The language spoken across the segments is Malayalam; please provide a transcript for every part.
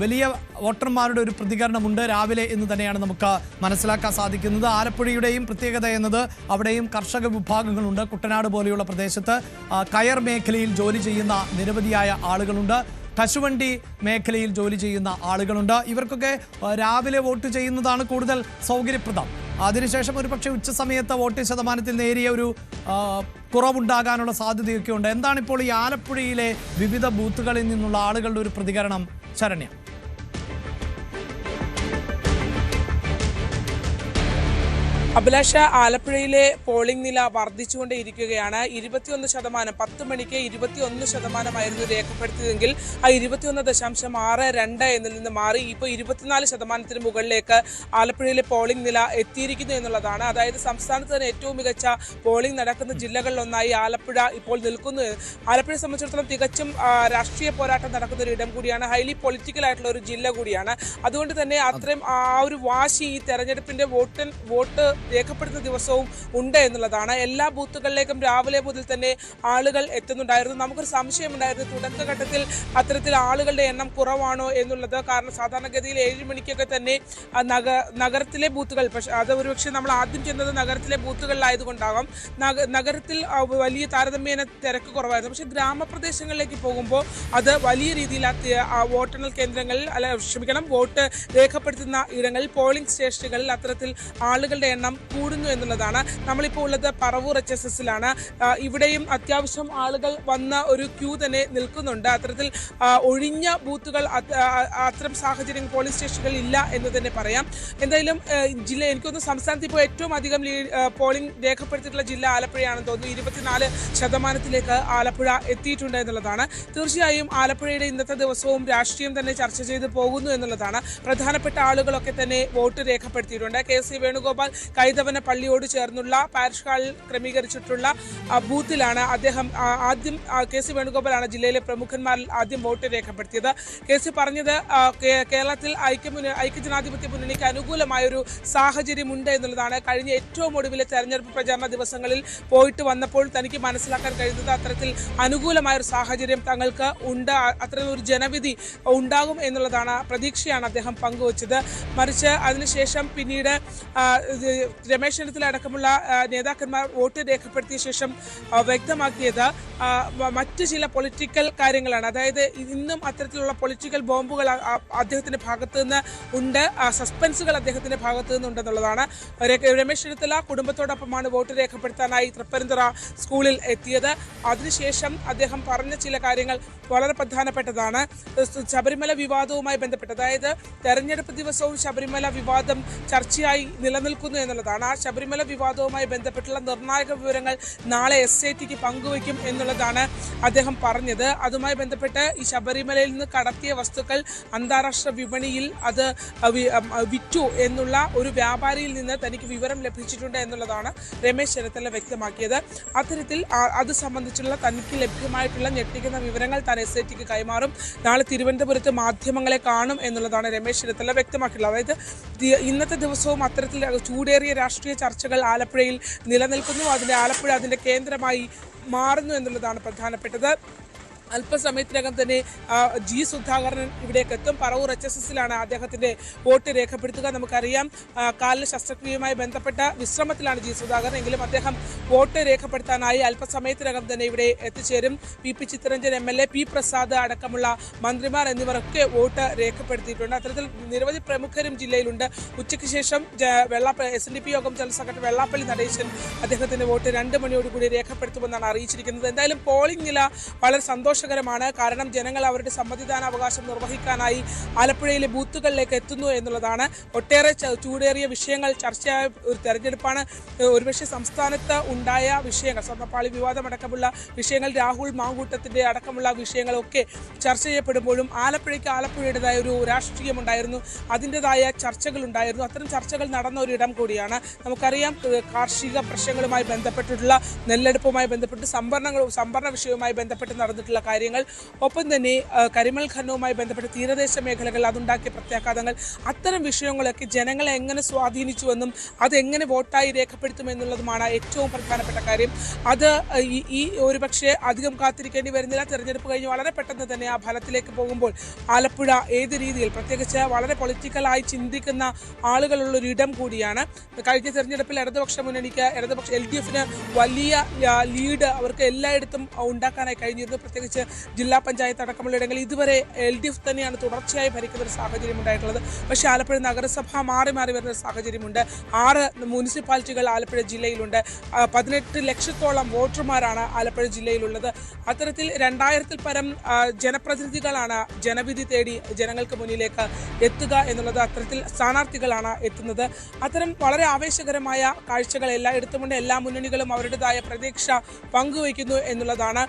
വലിയ വോട്ടർമാരുടെ ഒരു പ്രതികരണമുണ്ട് രാവിലെ എന്ന് തന്നെയാണ് നമുക്ക് മനസ്സിലാക്കാൻ സാധിക്കുന്നത്. ആലപ്പുഴയുടെയും പ്രത്യേകത എന്നത് അവിടെയും കർഷക വിഭാഗങ്ങളുണ്ട്. കുട്ടനാട് പോലെയുള്ള പ്രദേശത്ത് കയർ മേഖലയിൽ ജോലി ചെയ്യുന്ന നിരവധിയായ ആളുകളുണ്ട്. കശുവണ്ടി മേഖലയിൽ ജോലി ചെയ്യുന്ന ആളുകളുണ്ട്. ഇവർക്കൊക്കെ രാവിലെ വോട്ട് ചെയ്യുന്നതാണ് കൂടുതൽ സൗകര്യപ്രദം. അതിനുശേഷം ഒരുപക്ഷെ ഉച്ച സമയത്ത് വോട്ട് ശതമാനത്തിൽ നേരിയ ഒരു കുറവുണ്ടാകാനുള്ള സാധ്യതയൊക്കെ ഉണ്ട്. എന്താണിപ്പോൾ ഈ ആലപ്പുഴയിലെ വിവിധ ബൂത്തുകളിൽ നിന്നുള്ള ആളുകളുടെ ഒരു പ്രതികരണം? ശരണ്യ. അഭിലാഷ, ആലപ്പുഴയിലെ പോളിംഗ് നില വർദ്ധിച്ചുകൊണ്ടേയിരിക്കുകയാണ്. 21%, 10 മണിക്ക് 21% രേഖപ്പെടുത്തിയതെങ്കിൽ ആ 21.62 എന്നതിൽ നിന്ന് മാറി ഇപ്പോൾ 24% മുകളിലേക്ക് ആലപ്പുഴയിലെ പോളിംഗ് നില എത്തിയിരിക്കുന്നു എന്നുള്ളതാണ്. അതായത് സംസ്ഥാനത്ത് തന്നെ ഏറ്റവും മികച്ച പോളിംഗ് നടക്കുന്ന ജില്ലകളിലൊന്നായി ആലപ്പുഴ ഇപ്പോൾ നിൽക്കുന്നു. ആലപ്പുഴയെ സംബന്ധിച്ചിടത്തോളം തികച്ചും രാഷ്ട്രീയ പോരാട്ടം നടക്കുന്ന ഒരു ഇടം കൂടിയാണ്. ഹൈലി പൊളിറ്റിക്കൽ ആയിട്ടുള്ള ഒരു ജില്ല കൂടിയാണ്. അതുകൊണ്ട് തന്നെ അത്രയും ആ ഒരു വാശി ഈ തെരഞ്ഞെടുപ്പിന്റെ വോട്ട് രേഖപ്പെടുത്തുന്ന ദിവസവും ഉണ്ട് എന്നുള്ളതാണ്. എല്ലാ ബൂത്തുകളിലേക്കും രാവിലെ മുതൽ തന്നെ ആളുകൾ എത്തുന്നുണ്ടായിരുന്നു. നമുക്കൊരു സംശയമുണ്ടായിരുന്നു തുടക്കഘട്ടത്തിൽ അത്തരത്തിൽ ആളുകളുടെ എണ്ണം കുറവാണോ എന്നുള്ളത്. കാരണം സാധാരണഗതിയിൽ 7 മണിക്കൊക്കെ തന്നെ നഗരത്തിലെ ബൂത്തുകൾ, പക്ഷേ അത് ഒരുപക്ഷെ നമ്മൾ ആദ്യം ചെന്നത് നഗരത്തിലെ ബൂത്തുകളിലായതുകൊണ്ടാകാം, നഗരത്തിൽ വലിയ താരതമ്യേന തിരക്ക് കുറവായിരുന്നു. പക്ഷേ ഗ്രാമപ്രദേശങ്ങളിലേക്ക് പോകുമ്പോൾ അത് വലിയ രീതിയിൽ വോട്ടെണ്ണൽ കേന്ദ്രങ്ങളിൽ വോട്ട് രേഖപ്പെടുത്തുന്ന ഇടങ്ങളിൽ, പോളിംഗ് സ്റ്റേഷനുകളിൽ അത്തരത്തിൽ ആളുകളുടെ എണ്ണം കൂടുന്നു എന്നുള്ളതാണ്. നമ്മളിപ്പോൾ ഉള്ളത് പറവൂർ HSSലാണ്. ഇവിടെയും അത്യാവശ്യം ആളുകൾ വന്ന ഒരു ക്യൂ തന്നെ നിൽക്കുന്നുണ്ട്. അത്തരത്തിൽ ഒഴിഞ്ഞ ബൂത്തുകൾ, അത്തരം സാഹചര്യം പോളിംഗ് സ്റ്റേഷനുകളിൽ ഇല്ല എന്ന് തന്നെ പറയാം. എന്തായാലും എനിക്കൊന്ന് സംസ്ഥാനത്ത് ഇപ്പോൾ ഏറ്റവും അധികം പോളിംഗ് രേഖപ്പെടുത്തിയിട്ടുള്ള ജില്ല ആലപ്പുഴയാണെന്ന് തോന്നുന്നു. 24% ആലപ്പുഴ എത്തിയിട്ടുണ്ട് എന്നുള്ളതാണ്. തീർച്ചയായും ആലപ്പുഴയുടെ ഇന്നത്തെ ദിവസവും രാഷ്ട്രീയം തന്നെ ചർച്ച ചെയ്ത് പോകുന്നു എന്നുള്ളതാണ്. പ്രധാനപ്പെട്ട ആളുകളൊക്കെ തന്നെ വോട്ട് രേഖപ്പെടുത്തിയിട്ടുണ്ട്. KC വേണുഗോപാൽ കൈതവന പള്ളിയോട് ചേർന്നുള്ള പാരിഷ് ഹാളിൽ ക്രമീകരിച്ചിട്ടുള്ള ബൂത്തിലാണ് അദ്ദേഹം ആദ്യം KC വേണുഗോപാലാണ് ജില്ലയിലെ പ്രമുഖന്മാരിൽ ആദ്യം വോട്ട് രേഖപ്പെടുത്തിയത്. KC പറഞ്ഞത് കേരളത്തിൽ ഐക്യജനാധിപത്യ മുന്നണിക്ക് അനുകൂലമായൊരു സാഹചര്യമുണ്ട് എന്നുള്ളതാണ്. കഴിഞ്ഞ ഏറ്റവും ഒടുവിലെ തെരഞ്ഞെടുപ്പ് പ്രചാരണ ദിവസങ്ങളിൽ പോയിട്ട് വന്നപ്പോൾ തനിക്ക് മനസ്സിലാക്കാൻ കഴിയുന്നത് അത്തരത്തിൽ അനുകൂലമായൊരു സാഹചര്യം തങ്ങൾക്ക് ഉണ്ട്, അത്തരം ഒരു ജനവിധി ഉണ്ടാകും എന്നുള്ളതാണ് പ്രതീക്ഷയാണ് അദ്ദേഹം പങ്കുവച്ചത്. മറിച്ച് അതിനുശേഷം പിന്നീട് രമേശ് ചെന്നിത്തല അടക്കമുള്ള നേതാക്കന്മാർ വോട്ട് രേഖപ്പെടുത്തിയ ശേഷം വ്യക്തമാക്കിയത് മറ്റു ചില പൊളിറ്റിക്കൽ കാര്യങ്ങളാണ്. അതായത് ഇന്നും അത്തരത്തിലുള്ള പൊളിറ്റിക്കൽ ബോംബുകൾ അദ്ദേഹത്തിന്റെ ഭാഗത്തു നിന്ന് ഉണ്ട്, സസ്പെൻസുകൾ അദ്ദേഹത്തിന്റെ ഭാഗത്തു നിന്നുണ്ടെന്നുള്ളതാണ്. രമേശ് ചെന്നിത്തല കുടുംബത്തോടൊപ്പമാണ് വോട്ട് രേഖപ്പെടുത്താനായി തൃപ്പരന്തുറ സ്കൂളിൽ എത്തിയത്. അതിനുശേഷം അദ്ദേഹം പറഞ്ഞ ചില കാര്യങ്ങൾ വളരെ പ്രധാനപ്പെട്ടതാണ്. ശബരിമല വിവാദവുമായി ബന്ധപ്പെട്ട്, അതായത് തെരഞ്ഞെടുപ്പ് ദിവസവും ശബരിമല വിവാദം ചർച്ചയായി നിലനിൽക്കുന്നു എന്നുള്ളതാണ്. ആ ശബരിമല വിവാദവുമായി ബന്ധപ്പെട്ടുള്ള നിർണായക വിവരങ്ങൾ നാളെ SITക്ക് പങ്കുവയ്ക്കും എന്നുള്ളതാണ് അദ്ദേഹം പറഞ്ഞത്. അതുമായി ബന്ധപ്പെട്ട് ഈ ശബരിമലയിൽ നിന്ന് കടത്തിയ വസ്തുക്കൾ അന്താരാഷ്ട്ര വിപണിയിൽ അത് വിറ്റു എന്നുള്ള ഒരു വ്യാപാരിയിൽ നിന്ന് തനിക്ക് വിവരം ലഭിച്ചിട്ടുണ്ട് എന്നുള്ളതാണ് രമേശ് ചെന്നിത്തല വ്യക്തമാക്കിയത്. അത്തരത്തിൽ അത് സംബന്ധിച്ചുള്ള തനിക്ക് ലഭ്യമായിട്ടുള്ള ഞെട്ടിക്കുന്ന വിവരങ്ങൾ താൻ SITക്ക് കൈമാറും. നാളെ തിരുവനന്തപുരത്ത് മാധ്യമങ്ങളെ കാണും എന്നുള്ളതാണ് രമേശ് ചെന്നിത്തല വ്യക്തമാക്കിയിട്ടുള്ളത്. അതായത് ഇന്നത്തെ ദിവസവും അത്തരത്തിൽ ചൂടേറിയ രാഷ്ട്രീയ ചർച്ചകൾ ആലപ്പുഴയിൽ നിലനിൽക്കുന്നു. ആലപ്പുഴ അതിൻ്റെ കേന്ദ്രമായി മാറുന്നു എന്നുള്ളതാണ് പ്രധാനപ്പെട്ടത്. അല്പസമയത്തിനകം തന്നെ G സുധാകരൻ ഇവിടേക്ക് എത്തും. പറവൂർ HSSലാണ് അദ്ദേഹത്തിന്റെ വോട്ട് രേഖപ്പെടുത്തുക. നമുക്കറിയാം കാലിന് ശസ്ത്രക്രിയയുമായി ബന്ധപ്പെട്ട വിശ്രമത്തിലാണ് G സുധാകരൻ. എങ്കിലും അദ്ദേഹം വോട്ട് രേഖപ്പെടുത്താനായി അല്പസമയത്തിനകം തന്നെ ഇവിടെ എത്തിച്ചേരും. PP Chittaranjan MLA, P Prasad അടക്കമുള്ള മന്ത്രിമാർ എന്നിവരൊക്കെ വോട്ട് രേഖപ്പെടുത്തിയിട്ടുണ്ട്. അത്തരത്തിൽ നിരവധി പ്രമുഖരും ജില്ലയിലുണ്ട്. ഉച്ചയ്ക്ക് ശേഷം SNDP യോഗം ജനറൽ സെക്രട്ടറി വെള്ളാപ്പള്ളി നടേശൻ അദ്ദേഹത്തിന്റെ വോട്ട് 2 മണിയോടുകൂടി രേഖപ്പെടുത്തുമെന്നാണ് അറിയിച്ചിരിക്കുന്നത്. എന്തായാലും പോളിംഗ് നില വളരെ സന്തോഷകരമാണ്. കാരണം ജനങ്ങൾ അവരുടെ സമ്മതിദാനാവകാശം നിർവഹിക്കാനായി ആലപ്പുഴയിലെ ബൂത്തുകളിലേക്ക് എത്തുന്നു എന്നുള്ളതാണ്. ഒട്ടേറെ ചൂടേറിയ വിഷയങ്ങൾ ചർച്ചയായ ഒരു തെരഞ്ഞെടുപ്പാണ്. ഒരുപക്ഷെ സംസ്ഥാനത്ത് ഉണ്ടായ വിഷയങ്ങൾ, സ്വർണ്ണപ്പാളി വിവാദമടക്കമുള്ള വിഷയങ്ങൾ, രാഹുൽ മാങ്കൂട്ടത്തിന്റെ അടക്കമുള്ള വിഷയങ്ങളൊക്കെ ചർച്ച ചെയ്യപ്പെടുമ്പോഴും ആലപ്പുഴയുടേതായ ഒരു രാഷ്ട്രീയമുണ്ടായിരുന്നു, അതിൻ്റെതായ ചർച്ചകൾ ഉണ്ടായിരുന്നു. അത്തരം ചർച്ചകൾ നടന്ന ഒരിടം കൂടിയാണ്. നമുക്കറിയാം കാർഷിക പ്രശ്നങ്ങളുമായി ബന്ധപ്പെട്ടിട്ടുള്ള നെല്ലെടുപ്പുമായി ബന്ധപ്പെട്ട് സംഭരണ വിഷയവുമായി ബന്ധപ്പെട്ട് നടന്നിട്ടുള്ള കാര്യങ്ങൾ, ഒപ്പം തന്നെ കരിമണൽ ഖനനവുമായി ബന്ധപ്പെട്ട തീരദേശ മേഖലകൾ അതുണ്ടാക്കിയ പ്രത്യാഘാതങ്ങൾ, അത്തരം വിഷയങ്ങളൊക്കെ ജനങ്ങളെ എങ്ങനെ സ്വാധീനിച്ചുവെന്നും അതെങ്ങനെ വോട്ടായി രേഖപ്പെടുത്തുമെന്നുള്ളതുമാണ് ഏറ്റവും പ്രധാനപ്പെട്ട കാര്യം. അത് ഈ ഒരുപക്ഷെ അധികം കാത്തിരിക്കേണ്ടി വരുന്നില്ല. തെരഞ്ഞെടുപ്പ് കഴിഞ്ഞ് വളരെ പെട്ടെന്ന് തന്നെ ആ ഫലത്തിലേക്ക് പോകുമ്പോൾ ആലപ്പുഴ ഏത് രീതിയിൽ, പ്രത്യേകിച്ച് വളരെ പൊളിറ്റിക്കലായി ചിന്തിക്കുന്ന ആളുകളുള്ളൊരു ഇടം കൂടിയാണ്. കഴിഞ്ഞ തെരഞ്ഞെടുപ്പിൽ ഇടതുപക്ഷ മുന്നണിക്ക് LDF വലിയ ലീഡ് അവർക്ക് എല്ലായിടത്തും ഉണ്ടാക്കാനായി കഴിഞ്ഞിരുന്നു. പ്രത്യേകിച്ച് ജില്ലാ പഞ്ചായത്ത് അടക്കമുള്ള ഇടങ്ങളിൽ ഇതുവരെ LDF തന്നെയാണ് തുടർച്ചയായി ഭരിക്കുന്ന ഒരു സാഹചര്യം ഉണ്ടായിട്ടുള്ളത്. പക്ഷേ ആലപ്പുഴ നഗരസഭ മാറി മാറി വരുന്ന ഒരു സാഹചര്യമുണ്ട്. 6 മുനിസിപ്പാലിറ്റികൾ ആലപ്പുഴ ജില്ലയിലുണ്ട്. 18 ലക്ഷത്തോളം വോട്ടർമാരാണ് ആലപ്പുഴ ജില്ലയിലുള്ളത്. അത്തരത്തിൽ 2000-ൽ പരം ജനപ്രതിനിധികളാണ് ജനവിധി തേടി ജനങ്ങൾക്ക് മുന്നിലേക്ക് എത്തുക എന്നുള്ളത്. അത്തരത്തിൽ സ്ഥാനാർത്ഥികളാണ് എത്തുന്നത്. അത്തരം വളരെ ആവേശകരമായ കാഴ്ചകൾ എല്ലായിടത്തുമുണ്ട്. എല്ലാ മുന്നണികളും അവരുടേതായ പ്രതീക്ഷ പങ്കുവയ്ക്കുന്നു എന്നുള്ളതാണ്.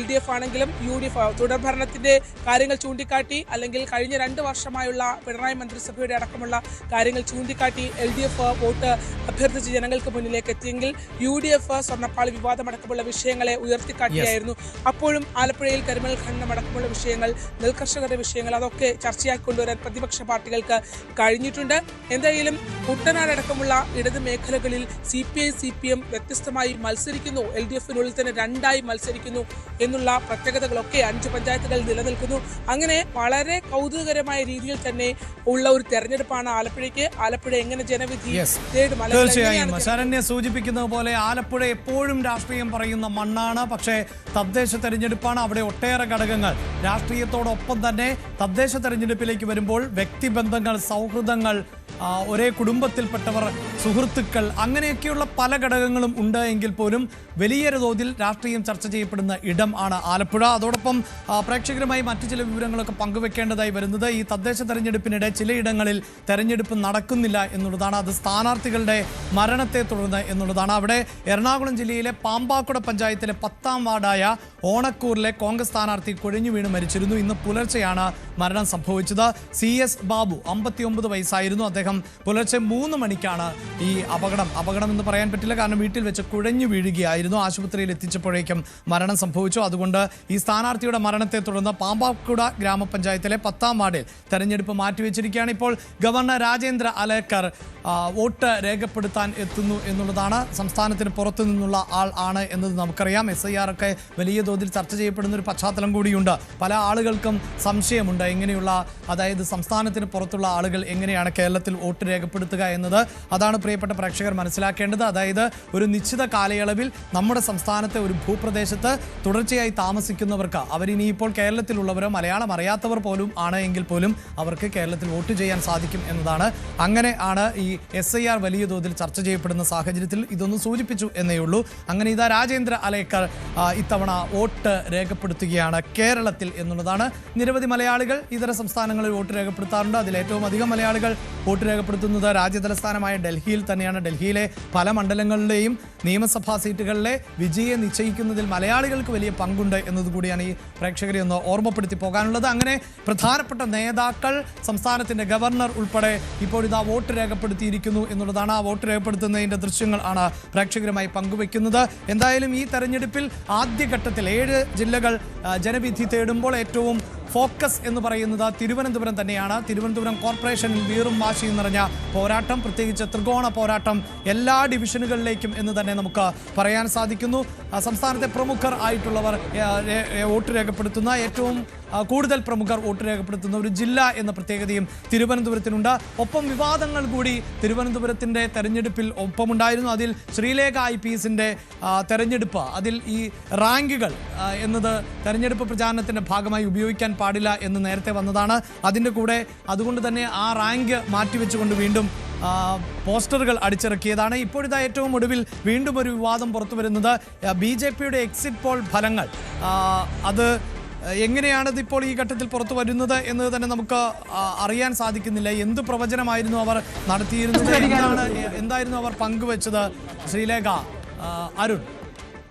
LDF ആണെങ്കിലും UDF തുടർഭരണത്തിന്റെ കാര്യങ്ങൾ ചൂണ്ടിക്കാട്ടി, അല്ലെങ്കിൽ കഴിഞ്ഞ 2 വർഷമായുള്ള പിണറായി മന്ത്രിസഭയുടെ അടക്കമുള്ള കാര്യങ്ങൾ ചൂണ്ടിക്കാട്ടി LDF വോട്ട് അഭ്യർത്ഥിച്ച് ജനങ്ങൾക്ക് മുന്നിലേക്ക് എത്തിയെങ്കിൽ UDF സ്വർണ്ണപ്പാളി വിവാദമടക്കമുള്ള വിഷയങ്ങളെ ഉയർത്തിക്കാട്ടിയായിരുന്നു. അപ്പോഴും ആലപ്പുഴയിൽ കരിമണൽ ഖനനം അടക്കമുള്ള വിഷയങ്ങൾ, നെൽകർഷകരുടെ വിഷയങ്ങൾ, അതൊക്കെ ചർച്ചയാക്കി കൊണ്ടുവരാൻ പ്രതിപക്ഷ പാർട്ടികൾക്ക് കഴിഞ്ഞിട്ടുണ്ട്. എന്തായാലും കുട്ടനാടടക്കമുള്ള ഇടത് മേഖലകളിൽ CPI CPM വ്യത്യസ്തമായി മത്സരിക്കുന്നു. LDFിനുള്ളിൽ തന്നെ 2ആയി മത്സരിക്കുന്നു എന്നുള്ള പ്രത്യേകതകളൊക്കെ 5 പഞ്ചായത്തുകളിൽ നിലനിൽക്കുന്നു. അങ്ങനെ വളരെ കൗതുകകരമായ രീതിയിൽ തന്നെ ഉള്ള ഒരു തെരഞ്ഞെടുപ്പാണ് ആലപ്പുഴയ്ക്ക്. ആലപ്പുഴ എങ്ങനെ ജനവിധി തേടും? തീർച്ചയായും ശരണ്യ സൂചിപ്പിക്കുന്നത് പോലെ ആലപ്പുഴ എപ്പോഴും രാഷ്ട്രീയം പറയുന്ന മണ്ണാണ്. പക്ഷേ തദ്ദേശ തെരഞ്ഞെടുപ്പാണ്. അവിടെ ഒട്ടേറെ ഘടകങ്ങൾ രാഷ്ട്രീയത്തോടൊപ്പം തന്നെ തദ്ദേശ തെരഞ്ഞെടുപ്പിലേക്ക് വരുമ്പോൾ വ്യക്തിബന്ധങ്ങൾ, സൗഹൃദങ്ങൾ, ഒരേ കുടുംബത്തിൽപ്പെട്ടവർ, സുഹൃത്തുക്കൾ, അങ്ങനെയൊക്കെയുള്ള പല ഘടകങ്ങളും ഉണ്ട് എങ്കിൽ പോലും വലിയൊരു തോതിൽ രാഷ്ട്രീയം ചർച്ച ചെയ്യപ്പെടുന്ന ഇടം ആണ് ആലപ്പുഴ. അതോടൊപ്പം പ്രേക്ഷകരുമായി മറ്റു ചില വിവരങ്ങളൊക്കെ പങ്കുവെക്കേണ്ടതായി വരുന്നത്, ഈ തദ്ദേശ തെരഞ്ഞെടുപ്പിനിടെ ചിലയിടങ്ങളിൽ തെരഞ്ഞെടുപ്പ് നടക്കുന്നില്ല എന്നുള്ളതാണ്. അത് സ്ഥാനാർത്ഥികളുടെ മരണത്തെ തുടർന്ന് എന്നുള്ളതാണ്. അവിടെ എറണാകുളം ജില്ലയിലെ പാമ്പാക്കുട പഞ്ചായത്തിലെ 10ാം വാർഡായ ഓണക്കൂറിലെ കോൺഗ്രസ് സ്ഥാനാർത്ഥി കുഴഞ്ഞു വീണ് മരിച്ചിരുന്നു. ഇന്ന് പുലർച്ചെയാണ് മരണം സംഭവിച്ചത്. CS ബാബു 59 വയസ്സായിരുന്നു. അദ്ദേഹം പുലർച്ചെ 3 മണിക്കാണ് ഈ അപകടം എന്ന് പറയാൻ പറ്റില്ല, കാരണം വീട്ടിൽ വെച്ച് കുഴഞ്ഞു വീഴുകയായിരുന്നു. ആശുപത്രിയിൽ എത്തിച്ചപ്പോഴേക്കും മരണം സംഭവിച്ചു. അതുകൊണ്ട് ഈ സ്ഥാനാർത്ഥിയുടെ മരണത്തെ തുടർന്ന് പാമ്പാക്കുട ഗ്രാമപഞ്ചായത്തിലെ 10ാം വാർഡിൽ തെരഞ്ഞെടുപ്പ് മാറ്റിവെച്ചിരിക്കുകയാണ്. ഇപ്പോൾ ഗവർണർ രാജേന്ദ്ര അലേക്കർ വോട്ട് രേഖപ്പെടുത്താൻ എത്തുന്നു എന്നുള്ളതാണ്. സംസ്ഥാനത്തിന് പുറത്തു നിന്നുള്ള ആൾ ആണ് എന്നത് നമുക്കറിയാം. SIR ഒക്കെ വലിയ തോതിൽ ചർച്ച ചെയ്യപ്പെടുന്ന ഒരു പശ്ചാത്തലം കൂടിയുണ്ട്. പല ആളുകൾക്കും സംശയമുണ്ട്, എങ്ങനെയുള്ള, അതായത് സംസ്ഥാനത്തിന് പുറത്തുള്ള ആളുകൾ എങ്ങനെയാണ് കേരളത്തിൽ വോട്ട് രേഖപ്പെടുത്തുക എന്നത്. അതാണ് പ്രിയപ്പെട്ട പ്രേക്ഷകർ മനസ്സിലാക്കേണ്ടത്. അതായത് ഒരു നിശ്ചിത കാലയളവിൽ നമ്മുടെ സംസ്ഥാനത്തെ ഒരു ഭൂപ്രദേശത്ത് തുടർച്ചയായി താമസിക്കുന്നവർക്ക്, അവരിനിയിപ്പോൾ കേരളത്തിലുള്ളവരോ മലയാളം അറിയാത്തവർ പോലും ആണ് എങ്കിൽ പോലും അവർക്ക് കേരളത്തിൽ വോട്ട് ചെയ്യാൻ സാധിക്കും എന്നതാണ്. അങ്ങനെ ആണ് ഈ SIR വലിയ തോതിൽ ചർച്ച ചെയ്യപ്പെടുന്ന സാഹചര്യത്തിൽ ഇതൊന്ന് സൂചിപ്പിച്ചു എന്നേ ഉള്ളൂ. അങ്ങനെ ഇതാ രാജേന്ദ്ര അലേക്കർ ഇത്തവണ വോട്ട് രേഖപ്പെടുത്തുകയാണ് കേരളത്തിൽ എന്നുള്ളതാണ്. നിരവധി മലയാളികൾ ഇതര സംസ്ഥാനങ്ങളിൽ വോട്ട് രേഖപ്പെടുത്താറുണ്ട്. അതിലേറ്റവും അധികം മലയാളികൾ വോട്ട് രേഖപ്പെടുത്തുന്നത് രാജ്യതലസ്ഥാനമായ ഡൽഹിയിൽ തന്നെയാണ്. ഡൽഹിയിലെ പല മണ്ഡലങ്ങളിലെയും നിയമസഭാ സീറ്റുകളിലെ വിജയം നിശ്ചയിക്കുന്നതിൽ മലയാളികൾക്ക് വലിയ പങ്കുണ്ട് എന്നതുകൂടിയാണ് ഈ പ്രേക്ഷകരെ ഒന്ന് ഓർമ്മപ്പെടുത്തി പോകാനുള്ളത്. അങ്ങനെ പ്രധാനപ്പെട്ട നേതാക്കൾ, സംസ്ഥാനത്തിന്റെ ഗവർണർ ഉൾപ്പെടെ ഇപ്പോൾ ഇതാ വോട്ട് രേഖപ്പെടുത്തിയിരിക്കുന്നു എന്നുള്ളതാണ്. ആ വോട്ട് രേഖപ്പെടുത്തുന്നതിന്റെ ദൃശ്യങ്ങൾ ആണ് പ്രേക്ഷകരുമായി പങ്കുവെക്കുന്നത്. എന്തായാലും ഈ തെരഞ്ഞെടുപ്പിൽ ആദ്യഘട്ടത്തിൽ 7 ജില്ലകൾ ജനവിധി തേടുമ്പോൾ ഏറ്റവും ഫോക്കസ് എന്ന് പറയുന്നത് തിരുവനന്തപുരം തന്നെയാണ്. തിരുവനന്തപുരം കോർപ്പറേഷനിൽ വീറും വാശിയും നിറഞ്ഞ പോരാട്ടം, പ്രത്യേകിച്ച് ത്രികോണ പോരാട്ടം എല്ലാ ഡിവിഷനുകളിലേക്കും എന്ന് തന്നെ നമുക്ക് പറയാൻ സാധിക്കുന്നു. സംസ്ഥാനത്തെ പ്രമുഖർ ആയിട്ടുള്ളവർ വോട്ട് രേഖപ്പെടുത്തുന്ന, ഏറ്റവും കൂടുതൽ പ്രമുഖർ വോട്ട് രേഖപ്പെടുത്തുന്ന ഒരു ജില്ല എന്ന പ്രത്യേകതയും തിരുവനന്തപുരത്തിനുണ്ട്. ഒപ്പം വിവാദങ്ങൾ കൂടി തിരുവനന്തപുരത്തിൻ്റെ തെരഞ്ഞെടുപ്പിൽ ഒപ്പമുണ്ടായിരുന്നു. അതിൽ ശ്രീലേഖ IPSന്റെ തെരഞ്ഞെടുപ്പ്, അതിൽ ഈ റാങ്കുകൾ എന്നത് തെരഞ്ഞെടുപ്പ് പ്രചാരണത്തിൻ്റെ ഭാഗമായി ഉപയോഗിക്കാൻ പാടില്ല എന്ന് നേരത്തെ വന്നതാണ്. അതിൻ്റെ കൂടെ അതുകൊണ്ട് തന്നെ ആ റാങ്ക് മാറ്റിവെച്ചുകൊണ്ട് വീണ്ടും പോസ്റ്ററുകൾ അടിച്ചിറക്കിയതാണ്. ഇപ്പോഴിതാ ഏറ്റവും ഒടുവിൽ വീണ്ടും ഒരു വിവാദം പുറത്തു വരുന്നത് BJPയുടെ എക്സിറ്റ് പോൾ ഫലങ്ങൾ. അത് എങ്ങനെയാണത് ഇപ്പോൾ ഈ ഘട്ടത്തിൽ പുറത്തു വരുന്നത് എന്ന് തന്നെ നമുക്ക് അറിയാൻ സാധിക്കുന്നില്ല. എന്ത് പ്രവചനമായിരുന്നു അവർ നടത്തിയിരുന്നത്, എന്തായിരുന്നു അവർ പങ്കുവെച്ചത്? ശ്രീലേഖ, അരുൺ.